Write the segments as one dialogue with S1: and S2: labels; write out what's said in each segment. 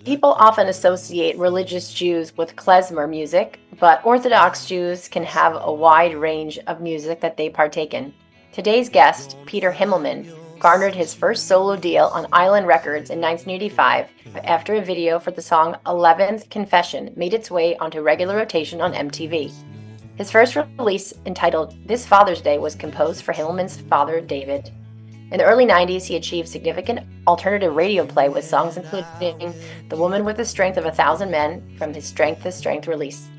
S1: People often associate religious Jews with klezmer music, but Orthodox Jews can have a wide range of music that they partake in. Today's guest, Peter Himmelman, garnered his first solo deal on Island Records in 1985 after a video for the song 11th Confession made its way onto regular rotation on MTV. His first release, entitled This Father's Day, was composed for Himmelman's father, David. In the early 90s, he achieved significant alternative radio play with songs including The Woman with the Strength of 1,000 Men from his Strength to Strength release.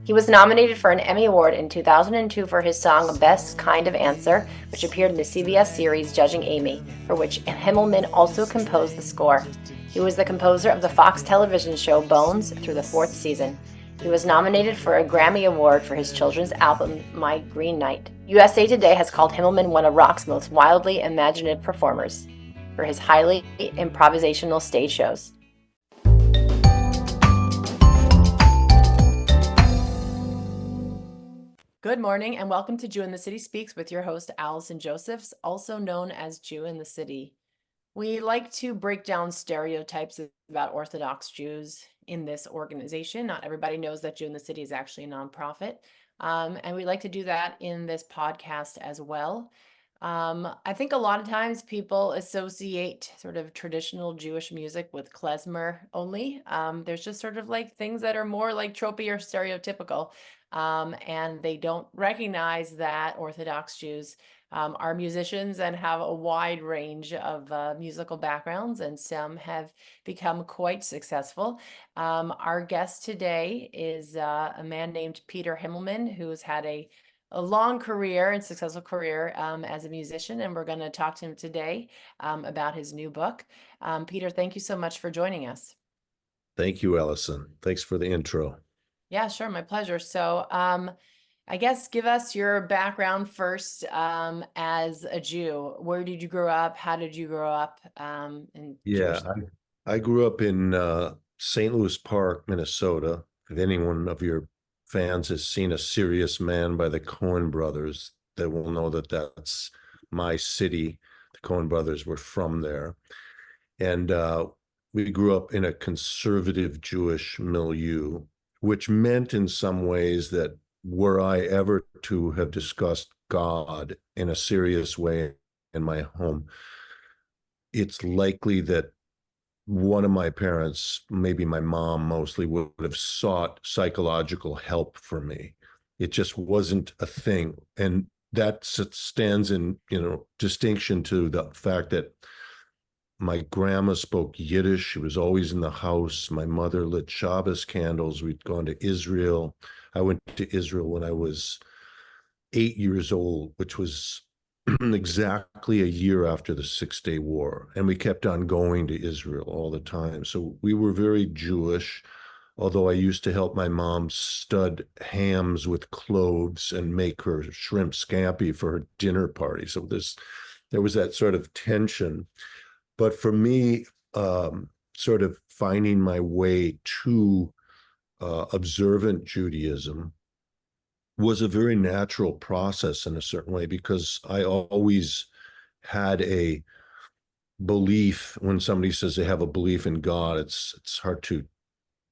S1: He was nominated for an Emmy Award in 2002 for his song Best Kind of Answer, which appeared in the CBS series Judging Amy, for which Himmelman also composed the score. He was the composer of the Fox television show Bones through the 4th season. He was nominated for a Grammy Award for his children's album, My Green Knight. USA Today has called Himmelman one of rock's most wildly imaginative performers for his highly improvisational stage shows. Good morning and welcome to Jew in the City Speaks with your host, Allison Josephs, also known as Jew in the City. We like to break down stereotypes about Orthodox Jews in this organization. Not everybody knows that Jew in the City is actually a nonprofit. And we like to do that in this podcast as well. I think a lot of times people associate sort of traditional Jewish music with klezmer only. There's just sort of like things that are more like tropey or stereotypical. And they don't recognize that Orthodox Jews are musicians and have a wide range of musical backgrounds, and some have become quite successful. Our guest today is a man named Peter Himmelman, who's had a long career and successful career as a musician, and we're going to talk to him today about his new book. Peter, thank you so much for joining us.
S2: Thank you, Allison. Thanks for the intro.
S1: Yeah, sure. My pleasure. So, I guess give us your background first as a Jew. Where did you grow up? How did you grow up in Jewish?
S2: I grew up in St. Louis Park, Minnesota. If anyone of your fans has seen A Serious Man by the Coen brothers, they will know that that's my city. The Coen brothers were from there. And we grew up in a conservative Jewish milieu, which meant in some ways that were I ever to have discussed God in a serious way in my home, it's likely that one of my parents, maybe my mom mostly, would have sought psychological help for me. It just wasn't a thing. And that stands in, distinction to the fact that my grandma spoke Yiddish. She was always in the house. My mother lit Shabbos candles. We'd gone to Israel. I went to Israel when I was 8 years old, which was exactly a year after the 6-Day War. And we kept on going to Israel all the time. So we were very Jewish, although I used to help my mom stud hams with cloves and make her shrimp scampi for her dinner party. So there was that sort of tension. But for me, sort of finding my way to observant Judaism was a very natural process in a certain way, because I always had a belief. When somebody says they have a belief in God, it's hard to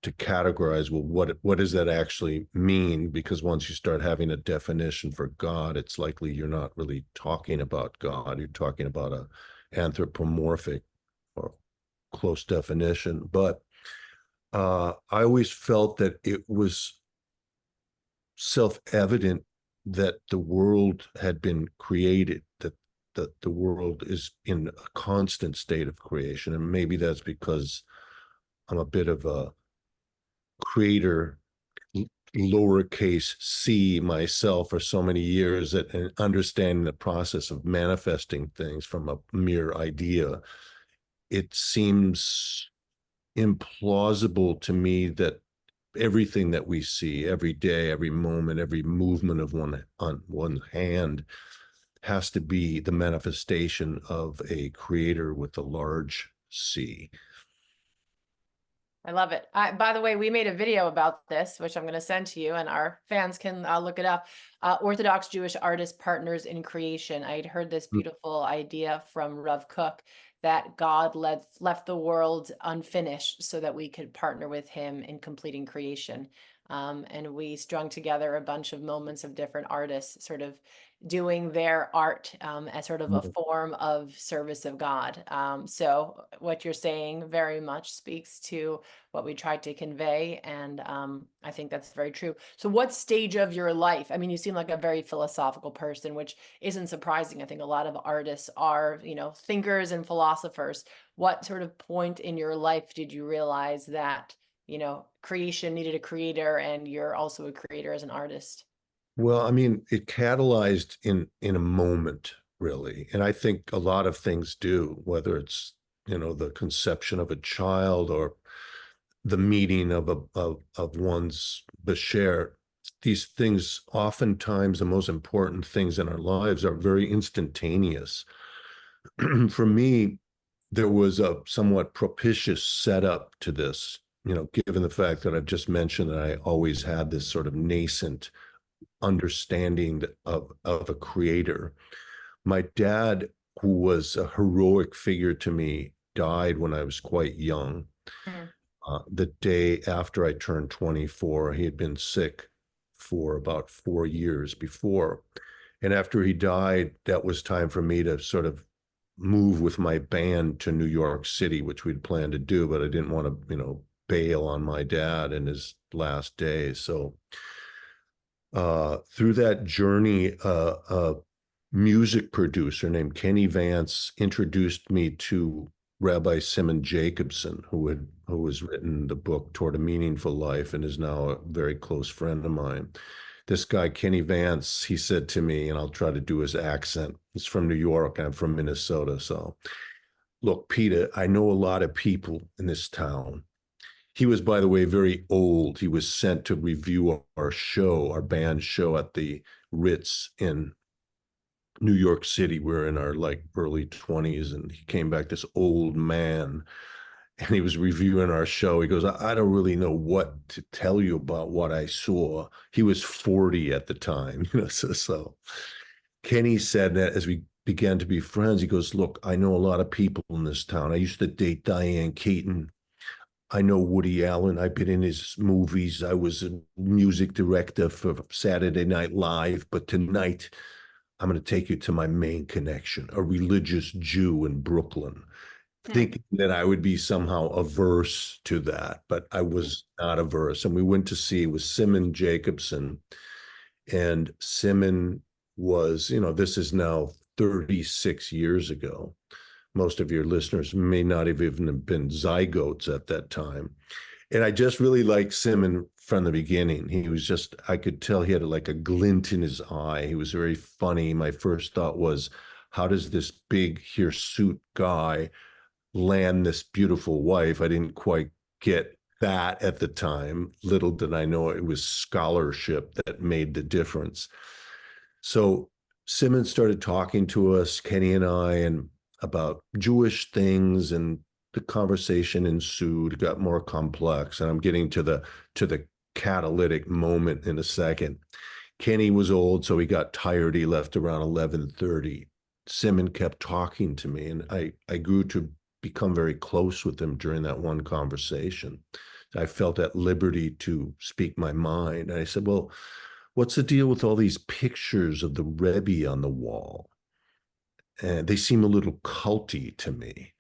S2: categorize, well, what does that actually mean? Because once you start having a definition for God, it's likely you're not really talking about God. You're talking about a anthropomorphic or close definition. But I always felt that it was self-evident that the world had been created, that the world is in a constant state of creation. And maybe that's because I'm a bit of a creator, lowercase c, myself for so many years, and understanding the process of manifesting things from a mere idea. It seems implausible to me that everything that we see every day, every moment, every movement of one hand has to be the manifestation of a creator with a large C.
S1: I love it. By the way, we made a video about this, which I'm going to send to you, and our fans can look it up. Orthodox Jewish Artist Partners in Creation. I had heard this beautiful idea from Rav Kook that God left the world unfinished so that we could partner with him in completing creation. And we strung together a bunch of moments of different artists sort of doing their art as sort of a form of service of God. So what you're saying very much speaks to what we tried to convey. And I think that's very true. So what stage of your life? I mean, you seem like a very philosophical person, which isn't surprising. I think a lot of artists are, thinkers and philosophers. What sort of point in your life did you realize that, creation needed a creator and you're also a creator as an artist?
S2: Well, I mean, it catalyzed in a moment, really. And I think a lot of things do, whether it's, the conception of a child or the meeting of one's Bashar. These things, oftentimes the most important things in our lives, are very instantaneous. For me, there was a somewhat propitious setup to this, given the fact that I've just mentioned that I always had this sort of nascent understanding of a creator. My dad, who was a heroic figure to me, died when I was quite young.
S1: Mm.
S2: The day after I turned 24, he had been sick for about 4 years before. And after he died, that was time for me to sort of move with my band to New York City, which we'd planned to do, but I didn't want to, bail on my dad in his last days. So through that journey, a music producer named Kenny Vance introduced me to Rabbi Simon Jacobson, who has written the book Toward a Meaningful Life and is now a very close friend of mine. This guy, Kenny Vance, he said to me, and I'll try to do his accent. He's from New York. I'm from Minnesota. So, look, Peter, I know a lot of people in this town. He was, by the way, very old. He was sent to review our show, our band show at the Ritz in New York City. We're in our early 20s, and he came back, this old man, and he was reviewing our show. He goes, I don't really know what to tell you about what I saw. He was 40 at the time, so Kenny said that as we began to be friends, he goes, look, I know a lot of people in this town. I used to date Diane Keaton. I know Woody Allen. I've been in his movies. I was a music director for Saturday Night Live, but tonight I'm going to take you to my main connection, a religious Jew in Brooklyn, thinking that I would be somehow averse to that, but I was not averse. And we went to see, it was Simon Jacobson. And Simon was, this is now 36 years ago. Most of your listeners may not have even been zygotes at that time. And I just really liked Simon from the beginning. He was just, I could tell he had like a glint in his eye. He was very funny. My first thought was, how does this big hirsute guy land this beautiful wife? I didn't quite get that at the time. Little did I know it was scholarship that made the difference. So Simon started talking to us, Kenny and I, and about Jewish things, and the conversation ensued. It got more complex, and I'm getting to the catalytic moment in a second. Kenny was old, so he got tired. He left around 11:30. Simon kept talking to me, and I grew to become very close with him during that one conversation. I felt at liberty to speak my mind. And I said, well, what's the deal with all these pictures of the Rebbe on the wall? And they seem a little culty to me.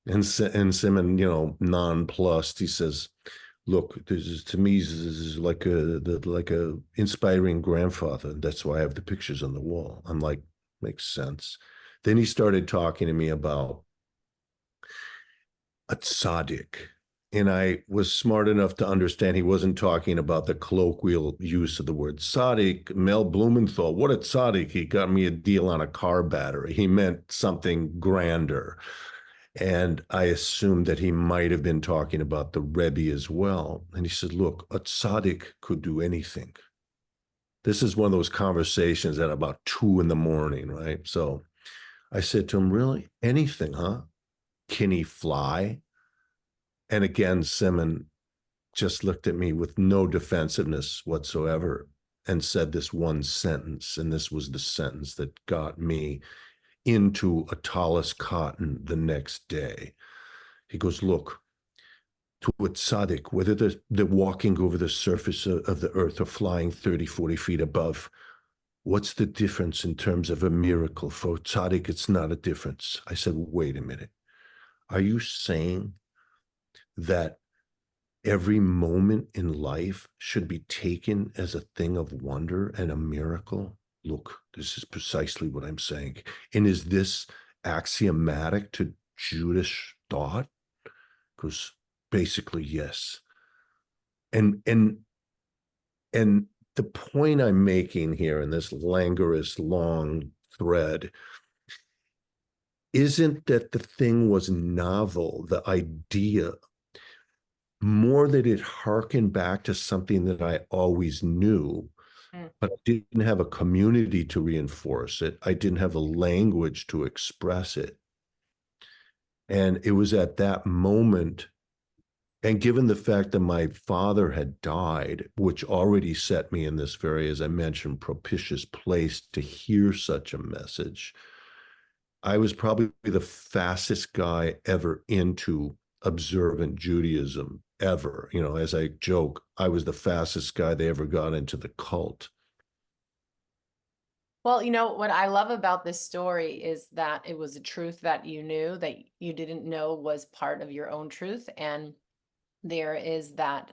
S2: And Simon, nonplussed, he says, look, to me, this is like a inspiring grandfather. That's why I have the pictures on the wall. I'm like, makes sense. Then he started talking to me about a tzaddik. And I was smart enough to understand he wasn't talking about the colloquial use of the word tzaddik. Mel Blumenthal, what a tzaddik. He got me a deal on a car battery. He meant something grander. And I assumed that he might have been talking about the Rebbe as well. And he said, look, a tzaddik could do anything. This is one of those conversations at about 2 a.m, right? So I said to him, really? Anything, huh? Can he fly? And again, Simon just looked at me with no defensiveness whatsoever and said this one sentence. And this was the sentence that got me into a tallis cotton the next day. He goes, look, to a tzaddik, whether they're walking over the surface of the earth or flying 30, 40 feet above, what's the difference in terms of a miracle? For tzaddik, it's not a difference. I said, wait a minute. Are you saying that every moment in life should be taken as a thing of wonder and a miracle? Look, this is precisely what I'm saying. And is this axiomatic to Jewish thought? Because basically, yes. And the point I'm making here in this languorous long thread isn't that the thing was novel, the idea, more that it harkened back to something that I always knew, but I didn't have a community to reinforce it. I didn't have a language to express it. And it was at that moment, and given the fact that my father had died, which already set me in this very, as I mentioned, propitious place to hear such a message, I was probably the fastest guy ever into observant Judaism ever. You know, as I joke, I was the fastest guy they ever got into the cult.
S1: Well, what I love about this story is that it was a truth that you knew that you didn't know was part of your own truth. And there is that,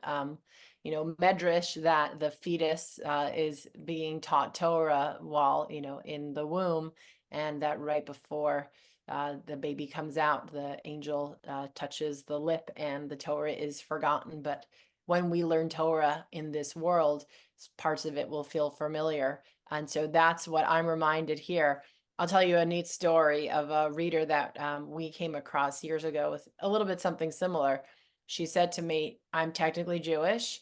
S1: medrash that the fetus is being taught Torah while, in the womb, and that right before the baby comes out, the angel touches the lip and the Torah is forgotten. But when we learn Torah in this world, parts of it will feel familiar. And so that's what I'm reminded here. I'll tell you a neat story of a reader that we came across years ago with a little bit something similar. She said to me, I'm technically Jewish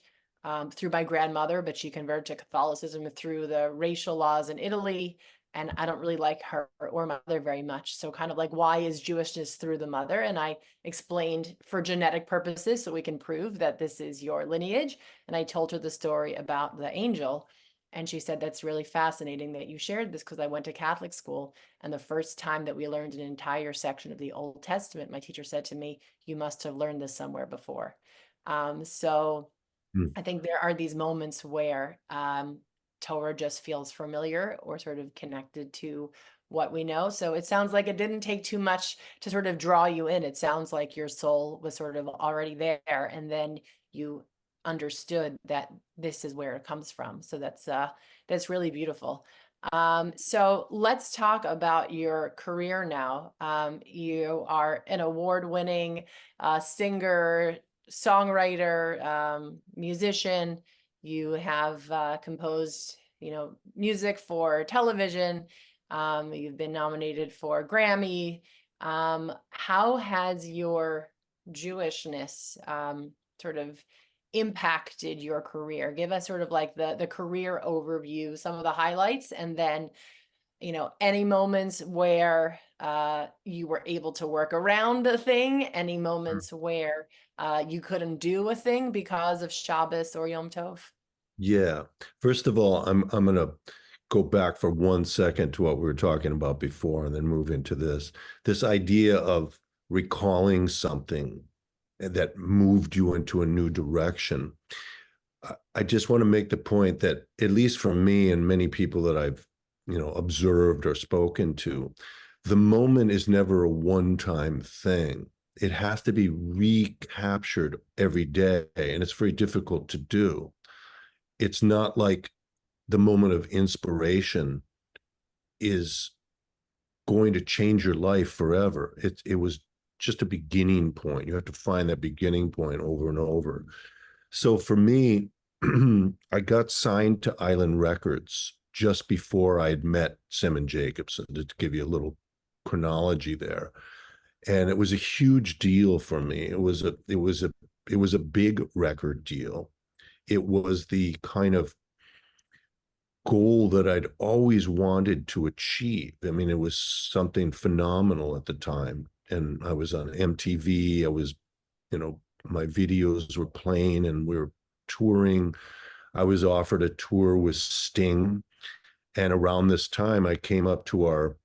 S1: through my grandmother, but she converted to Catholicism through the racial laws in Italy. And I don't really like her or my mother very much. So kind of like, why is Jewishness through the mother? And I explained for genetic purposes, so we can prove that this is your lineage. And I told her the story about the angel. And she said, that's really fascinating that you shared this, because I went to Catholic school. And the first time that we learned an entire section of the Old Testament, my teacher said to me, you must have learned this somewhere before. So I think there are these moments where Torah just feels familiar or sort of connected to what we know. So it sounds like it didn't take too much to sort of draw you in. It sounds like your soul was sort of already there, and then you understood that this is where it comes from. So that's really beautiful. So let's talk about your career now. You are an award-winning singer, songwriter, musician. You have composed, music for television. You've been nominated for Grammy. How has your Jewishness sort of impacted your career? Give us sort of like the career overview, some of the highlights, and then, any moments where you were able to work around a thing, any moments where you couldn't do a thing because of Shabbos or Yom Tov?
S2: Yeah. First of all, I'm going to go back for 1 second to what we were talking about before and then move into this idea of recalling something that moved you into a new direction. I just want to make the point that, at least for me and many people that I've, observed or spoken to, the moment is never a one-time thing. It has to be recaptured every day, and it's very difficult to do. It's not like the moment of inspiration is going to change your life forever. It was just a beginning point. You have to find that beginning point over and over. So for me, I got signed to Island Records just before I had met Simon Jacobson, to give you a little chronology there. And it was a huge deal for me. It was a big record deal. It was the kind of goal that I'd always wanted to achieve. I mean, it was something phenomenal at the time. And I was on MTV. I was, my videos were playing and we were touring. I was offered a tour with Sting. And around this time, I came up to our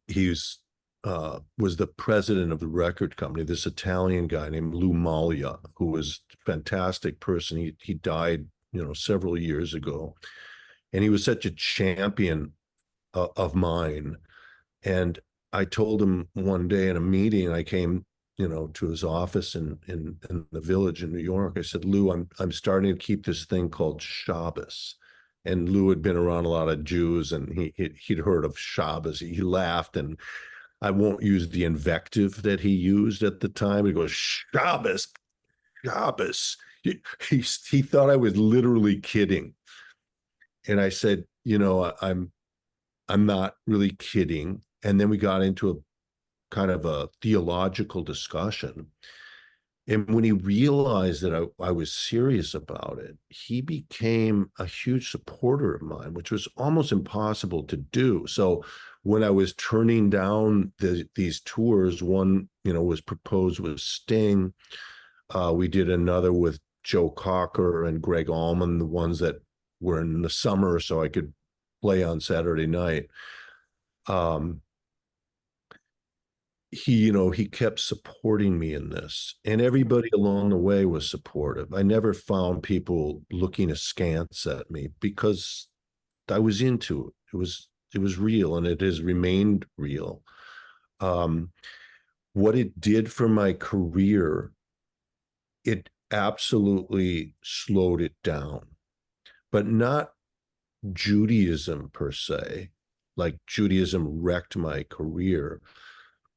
S2: was the president of the record company, this Italian guy named Lou Maglia, who was a fantastic person. He died, several years ago. And he was such a champion of mine. And I told him one day in a meeting, I came, to his office in the Village in New York. I said, Lou, I'm starting to keep this thing called Shabbos. And Lou had been around a lot of Jews, and he'd heard of Shabbos. He laughed, and I won't use the invective that he used at the time. He goes, Shabbos, Shabbos. He thought I was literally kidding. And I said, I'm not really kidding. And then we got into a kind of a theological discussion. And when he realized that I was serious about it, he became a huge supporter of mine, which was almost impossible to do. So when I was turning down these tours, one, was proposed with Sting. We did another with Joe Cocker and Greg Allman, the ones that were in the summer, so I could play on Saturday night. He kept supporting me in this, and everybody along the way was supportive. I never found people looking askance at me because I was into it. It was real, and it has remained real. What it did for my career, it absolutely slowed it down, but not Judaism per se. Like Judaism wrecked my career.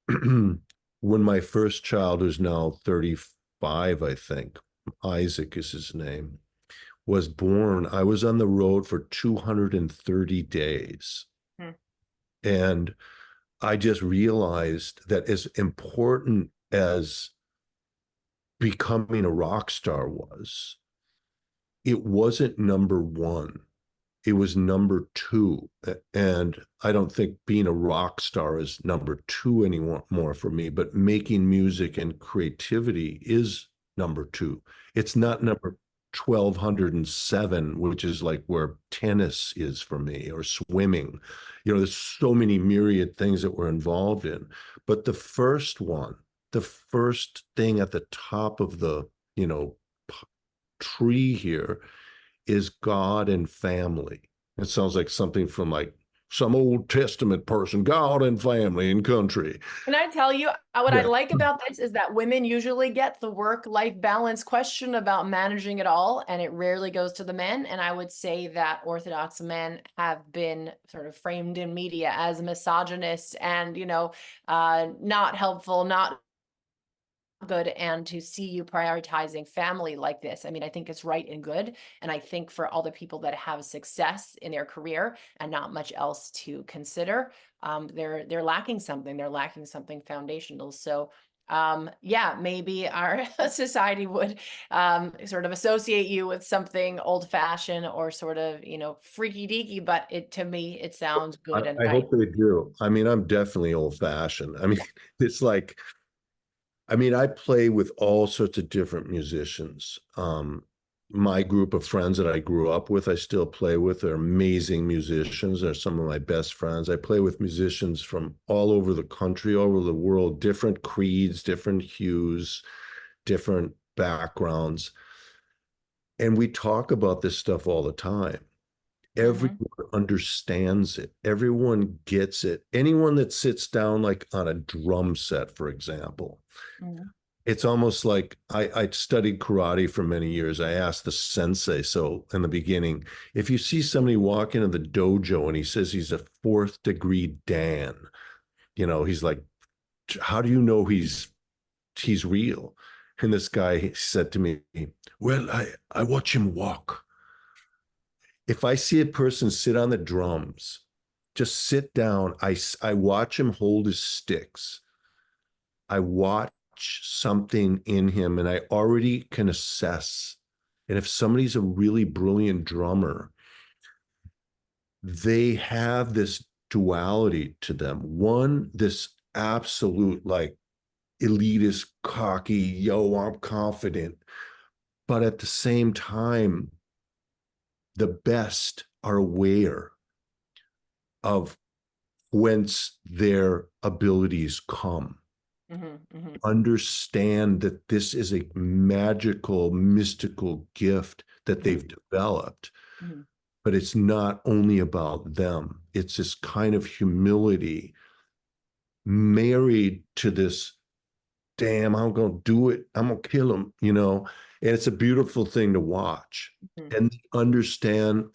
S2: When my first child, who's now 35, I think, Isaac is his name, was born, I was on the road for 230 days. Hmm. And I just realized that as important as becoming a rock star was, it wasn't number one. It was number two. And I don't think being a rock star is number two anymore for me, but making music and creativity is number two. It's not number 1207, which is like where tennis is for me, or swimming. There's so many myriad things that we're involved in. But the first thing at the top of the, tree here is God and family. It sounds like something from like some Old Testament person, God and family and country.
S1: Can I tell you, what I like about this is that women usually get the work-life balance question about managing it all, and it rarely goes to the men. And I would say that Orthodox men have been sort of framed in media as misogynist and, not helpful, not good, and to see you prioritizing family like this, I mean, I think it's right and good. And I think for all the people that have success in their career and not much else to consider, they're lacking something. They're lacking something foundational. So yeah, maybe our society would sort of associate you with something old-fashioned or sort of, freaky deaky, but to me, it sounds good and
S2: I
S1: nice.
S2: hope they do. I mean, I'm definitely old-fashioned. I mean, it's like, I play with all sorts of different musicians. My group of friends that I grew up with, I still play with. They're amazing musicians. They're some of my best friends. I play with musicians from all over the country, all over the world, different creeds, different hues, different backgrounds. And we talk about this stuff all the time. Everyone understands it. Everyone gets it. Anyone that sits down like on a drum set, for example, it's almost like I studied karate for many years. I asked the sensei, so in the beginning, if you see somebody walk into the dojo and he says he's a 4th degree Dan, he's like, how do you know he's real? And this guy said to me, well, I watch him walk. If I see a person sit on the drums, just sit down, I watch him hold his sticks. I watch something in him, and I already can assess. And if somebody's a really brilliant drummer, they have this duality to them. One, this absolute like elitist, cocky, yo, I'm confident. But at the same time, the best are aware of whence their abilities come. Understand that this is a magical, mystical gift that they've developed, but it's not only about them. It's this kind of humility married to this, damn, I'm going to do it. I'm going to kill him, and it's a beautiful thing to watch and understand.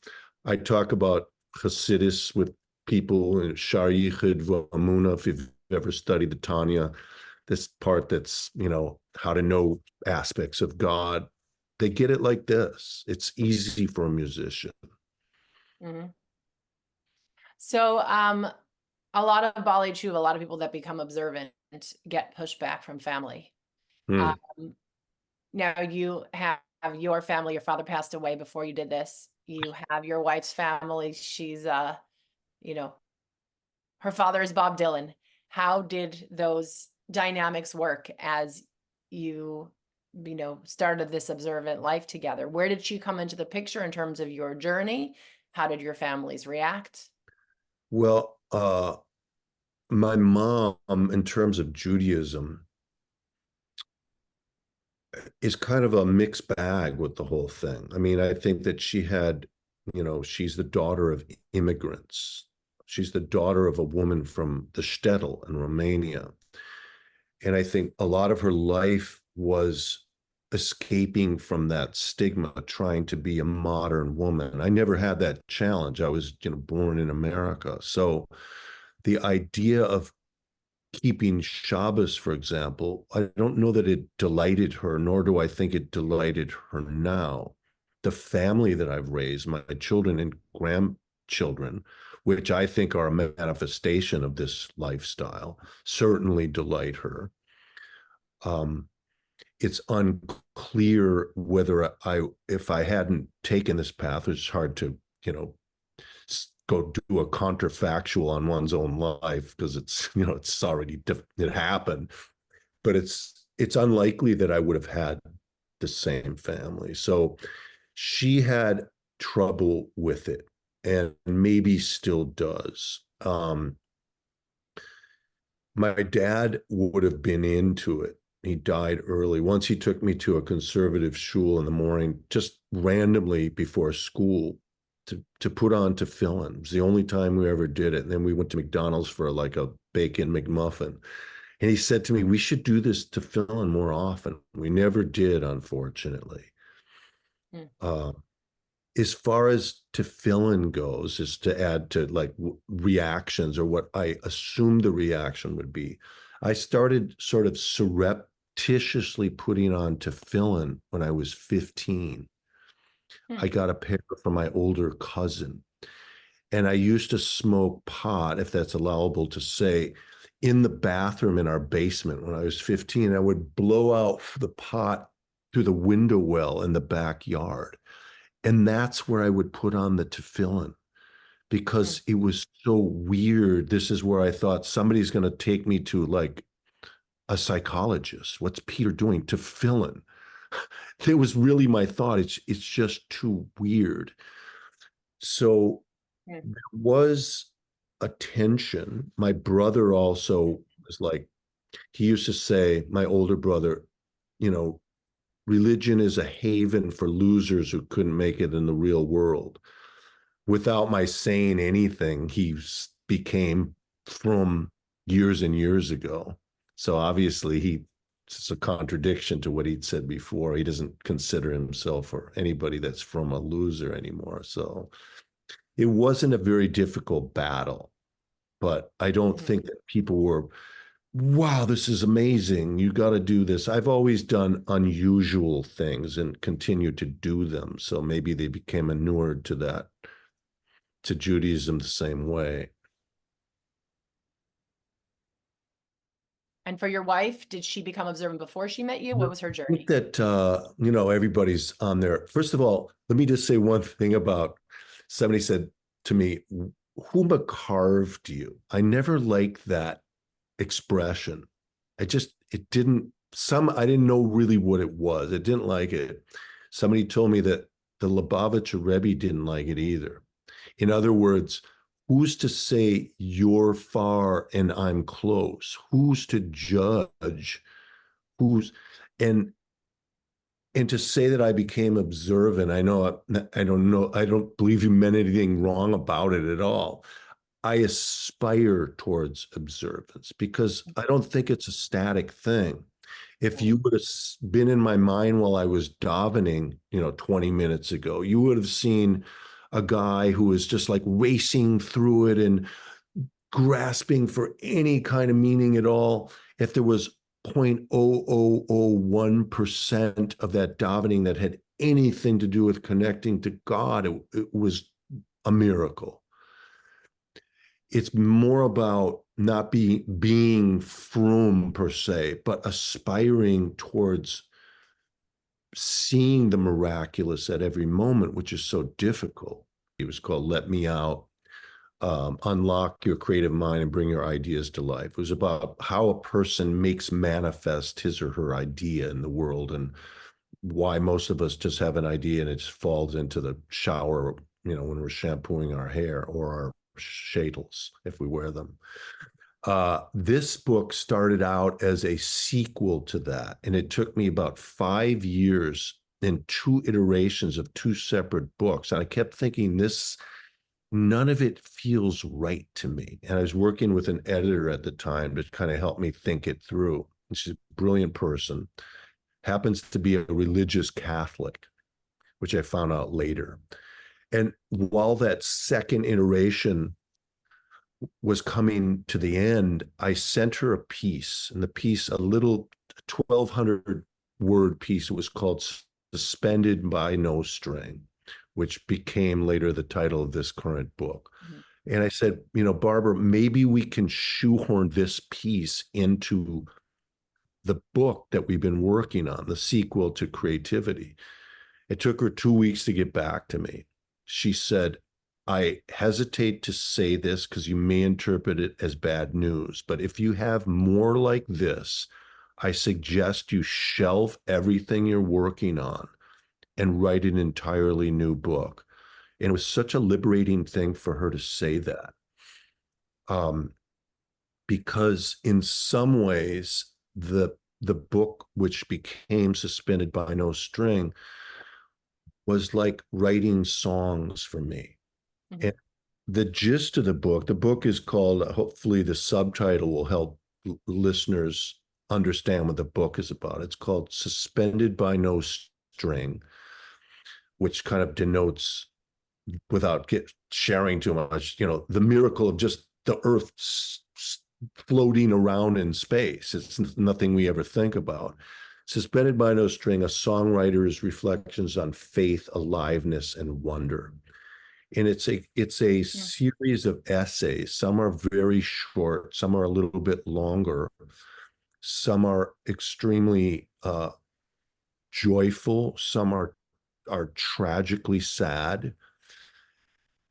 S2: I talk about Hasidus with people in Shar Yichud V'Amuna, if you've ever studied the Tanya, this part that's, how to know aspects of God. They get it like this. It's easy for a musician.
S1: So a lot of Bali Tshuva, a lot of people that become observant get pushed back from family. Now you have your family, your father passed away before you did this. You have your wife's family. She's, her father is Bob Dylan. How did those dynamics work as you started this observant life together? Where did she come into the picture in terms of your journey? How did your families react?
S2: Well, my mom, in terms of Judaism, is kind of a mixed bag with the whole thing. I mean, I think that she had, she's the daughter of immigrants. She's the daughter of a woman from the shtetl in Romania. And I think a lot of her life was escaping from that stigma, trying to be a modern woman. I never had that challenge. I was, born in America. So the idea of keeping Shabbos, for example, I don't know that it delighted her, nor do I think it delighted her now. The family that I've raised, my children and grandchildren, which I think are a manifestation of this lifestyle, certainly delight her. It's unclear whether if I hadn't taken this path, it's hard to, go do a counterfactual on one's own life because it's already, it happened, but it's unlikely that I would have had the same family. So she had trouble with it and maybe still does. My dad would have been into it. He died early. Once he took me to a conservative shul in the morning, just randomly before school, to put on tefillin. It was the only time we ever did it. And then we went to McDonald's for like a bacon McMuffin. And he said to me, we should do this tefillin more often. We never did, unfortunately. As far as tefillin goes, is to add to like reactions or what I assumed the reaction would be. I started sort of surreptitiously putting on tefillin when I was 15. I got a pair from my older cousin. And I used to smoke pot, if that's allowable to say, in the bathroom in our basement when I was 15. I would blow out the pot through the window well in the backyard. And that's where I would put on the tefillin because it was so weird. This is where I thought somebody's going to take me to like a psychologist. What's Peter doing? Tefillin. It was really my thought. It's just too weird. So there was a tension. My brother also was like, he used to say, my older brother, religion is a haven for losers who couldn't make it in the real world. Without my saying anything, he became from years and years ago. So obviously it's a contradiction to what he'd said before. He doesn't consider himself or anybody that's from a loser anymore. So it wasn't a very difficult battle, but I don't think that people were, wow, this is amazing. You got to do this. I've always done unusual things and continue to do them. So maybe they became inured to that, to Judaism the same way.
S1: And for your wife, did she become observant before she met you? What was her journey?
S2: I think that, everybody's on there. First of all, let me just say one thing about, somebody said to me, who carved you? I never liked that expression. I didn't know really what it was. I didn't like it. Somebody told me that the Lubavitcher Rebbe didn't like it either. In other words, who's to say you're far and I'm close? Who's to judge? Who's and and to say that I became observant, I don't know, I don't believe you meant anything wrong about it at all. I aspire towards observance because I don't think it's a static thing. If you would have been in my mind while I was davening, 20 minutes ago, you would have seen a guy who was just like racing through it and grasping for any kind of meaning at all. If there was 0.0001% of that davening that had anything to do with connecting to God, it was a miracle. It's more about not being frum per se, but aspiring towards seeing the miraculous at every moment, which is so difficult. It was called Let Me Out, Unlock Your Creative Mind and Bring Your Ideas to Life. It was about how a person makes manifest his or her idea in the world, and why most of us just have an idea and it just falls into the shower, when we're shampooing our hair or our shadels if we wear them. This book started out as a sequel to that, and it took me about 5 years in 2 iterations of 2 separate books. And I kept thinking, none of it feels right to me. And I was working with an editor at the time to kind of help me think it through. She's a brilliant person, happens to be a religious Catholic, which I found out later. And while that second iteration was coming to the end, I sent her a piece, and the piece, a little 1,200 word piece, it was called Suspended by No String, which became later the title of this current book. Mm-hmm. And I said, Barbara, maybe we can shoehorn this piece into the book that we've been working on, the sequel to Creativity. It took her 2 weeks to get back to me. She said, I hesitate to say this because you may interpret it as bad news, but if you have more like this, I suggest you shelve everything you're working on and write an entirely new book. And it was such a liberating thing for her to say that. Because in some ways, the book, which became Suspended by No String, was like writing songs for me. Mm-hmm. And the gist of the book is called, hopefully the subtitle will help listeners understand what the book is about. It's called Suspended by No String, which kind of denotes, without sharing too much, the miracle of just the earth floating around in space. It's nothing we ever think about. Suspended by No String, a songwriter's reflections on faith, aliveness, and wonder. And it's a series of essays. Some are very short, some are a little bit longer, some are extremely joyful, some are tragically sad.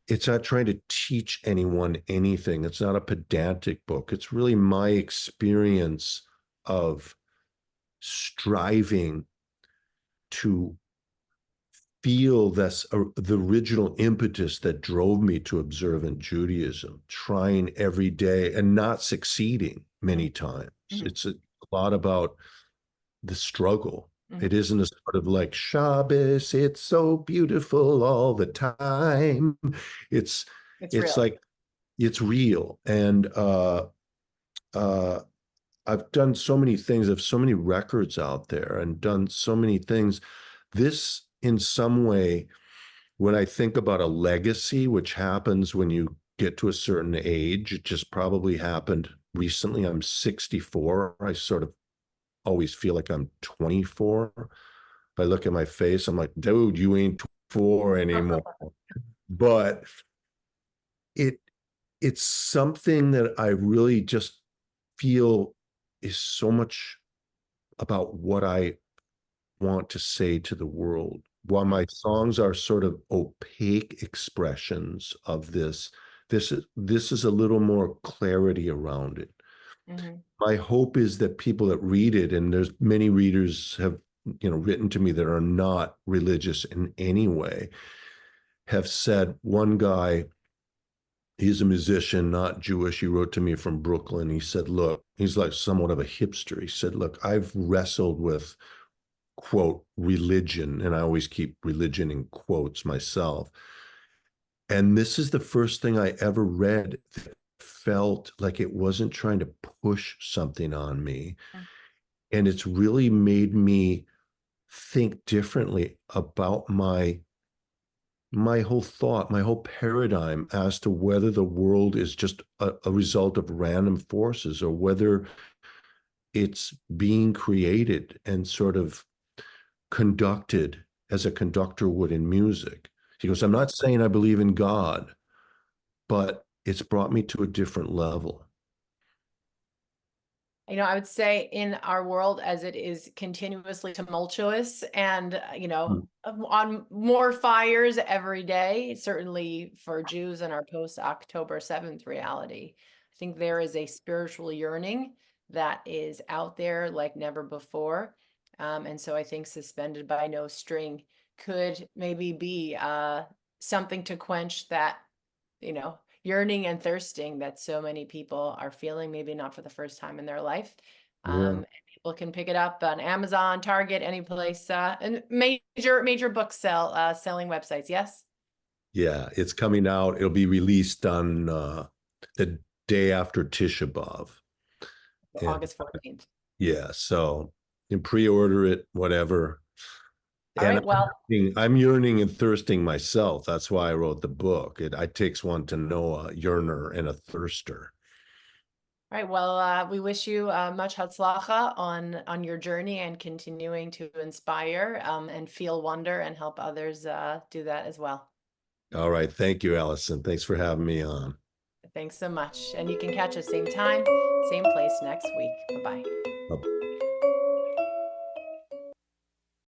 S2: It's not trying to teach anyone anything. It's not a pedantic book. It's really my experience of striving to feel the original impetus that drove me to observant Judaism, trying every day and not succeeding many times. Mm-hmm. It's a lot about the struggle. Mm-hmm. It isn't a sort of like Shabbos, it's so beautiful all the time. It's real. Like, it's real. And I've done so many things. I have so many records out there and done so many things. This, in some way, when I think about a legacy, which happens when you get to a certain age, it just probably happened recently. I'm 64. I sort of always feel like I'm 24. If I look at my face, I'm like, dude, you ain't 24 anymore. But it's something that I really just feel is so much about what I want to say to the world. While my songs are sort of opaque expressions of this is a little more clarity around it. Mm-hmm. My hope is that people that read it, and there's many readers have written to me that are not religious in any way, have said, one guy He's a musician, not Jewish. He wrote to me from Brooklyn. He said, look, he's like somewhat of a hipster. He said, look, I've wrestled with, quote, religion, and I always keep religion in quotes myself. And this is the first thing I ever read that felt like it wasn't trying to push something on me. And it's really made me think differently about my whole thought, my whole paradigm as to whether the world is just a result of random forces or whether it's being created and sort of conducted as a conductor would in music. He goes, I'm not saying I believe in God, but it's brought me to a different level.
S1: I would say in our world, as it is continuously tumultuous and, on more fires every day, certainly for Jews in our post-October 7th reality, I think there is a spiritual yearning that is out there like never before. And so I think Suspended by No String could maybe be something to quench that, yearning and thirsting that so many people are feeling, maybe not for the first time in their life.
S2: Yeah.
S1: People can pick it up on Amazon, Target, any place, and major book selling websites. Yes.
S2: Yeah, it's coming out. It'll be released on the day after Tisha B'Av. And
S1: August 14th.
S2: yeah, so you can pre-order it, whatever.
S1: All
S2: And
S1: right. Well,
S2: I'm yearning and thirsting myself. That's why I wrote the book. It takes one to know a yearner and a thirster.
S1: all right. Well, we wish you much hatzlacha on your journey and continuing to inspire and feel wonder and help others do that as well.
S2: All right. Thank you, Allison. Thanks for having me on.
S1: Thanks so much. And you can catch us same time, same place next week. Bye-bye.
S2: Bye.